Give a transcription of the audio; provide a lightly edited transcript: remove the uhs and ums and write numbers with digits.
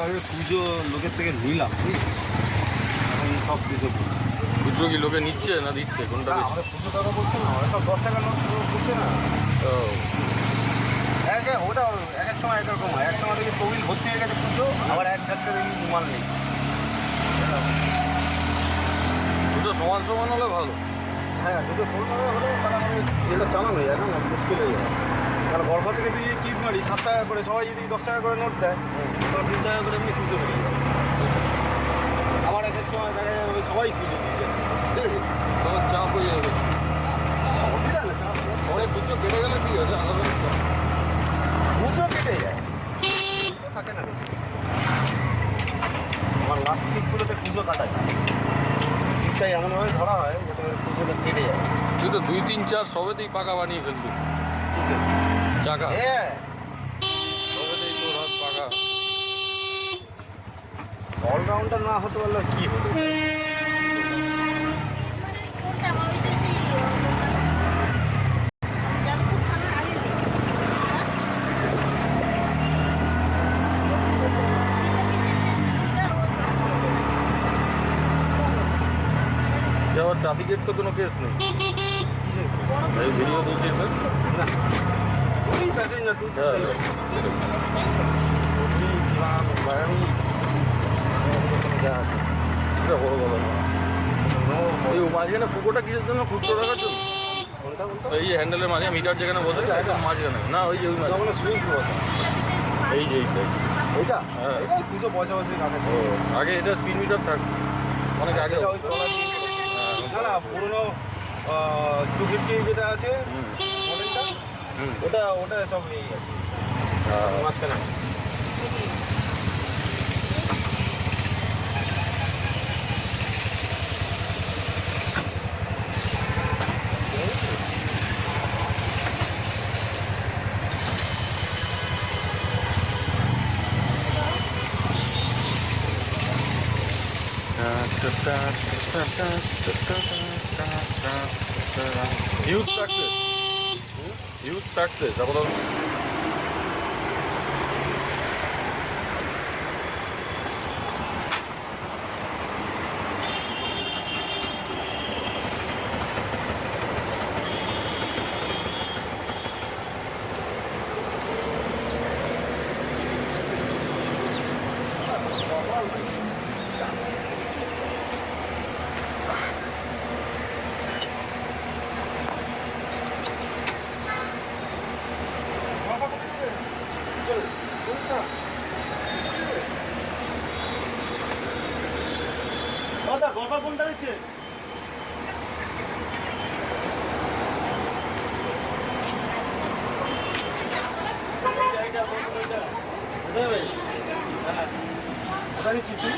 আগে পুজো লোকের থেকে নিলাম, বুঝিস? এখন সব কিছু খুচরো কি লোকে নিচ্ছে না দিচ্ছে, কোনটা বেশি? আমাদের পুজো টাকা বলছে না, ওরা সব 10 টাকার নোট বুঝছে না। ও ওটা এক এক সময় এক রকম হয়। এক সময় দেখি তবিল ভর্তি হয়ে গেছে পুজো, আবার এক ধাক্কা দেখি মাল নেই। দুটো সমান সমান হলে ভালো। হ্যাঁ, দুটো ষোলো হলে তারা মানে এটা চালানো যায় না, মুশকিল হয়ে যায়। কারণ বরফা থেকে তুই টিপ মারি 7 টাকা করে, সবাই যদি 10 টাকা করে নোট দেয়, তখন 3 টাকা করে এমনি খুঁজে বেরিয়ে যায়। আবার এক এক সময় দেখা যাবে সবাই খুঁজে দিয়ে যাচ্ছে, ঠিক আছে? তখন চাপ হয়ে যাবে। অসুবিধা না, চাপ পরে খুচরো কেটে গেলে ঠিক আছে, আলাদা চাপ। খুঁজো কেটে যায়, খুঁজো থাকে না বেশি। আমার লাস্ট টিপগুলোতে খুঁজো কাটা যায়, টিপটাই এমনভাবে ধরা হয় যাতে খুঁজোটা কেটে যায়। তুই তো 2, 3, 4 সবেতেই পাকা বানিয়ে ফেলবি চাকা। হ্যাঁ, সবেতেই তোর হাত পাকা। অলরাউন্ডার না হতে পারলে আর কি হলো? আবার ট্রাফিকের তো কোনো কেস নেই, এই ভিডিও তুলছি না, তুই প্যাসেঞ্জার, তুই সেটা বড় বলো না। এই মাঝখানে ফুকোটা কিসের জন্য? খুচরো রাখার জন্য। কোনটা বলতো? এই যে হ্যান্ডেলের মাঝে মিটার যেখানে বসে একদম মাঝখানে না, ওই যে ওই মাঝে মানে সুইচ বসা, এই যে এইটা। ওইটা হ্যাঁ। এটা পুজো পয়সা পয়সা রাখে। ও আগে এটা স্পিড মিটার থাকতো অনেক আগে। সেটা ওই তলা দিয়ে না না, পুরোনো 250 যেটা আছে মডেলটা, ওটা ওটা সব এই আছে মাঝখানে। Huge success. Huge success. আপাতত গল্প কোনটা দিচ্ছে? কোথায় নিচ্ছিস তুই?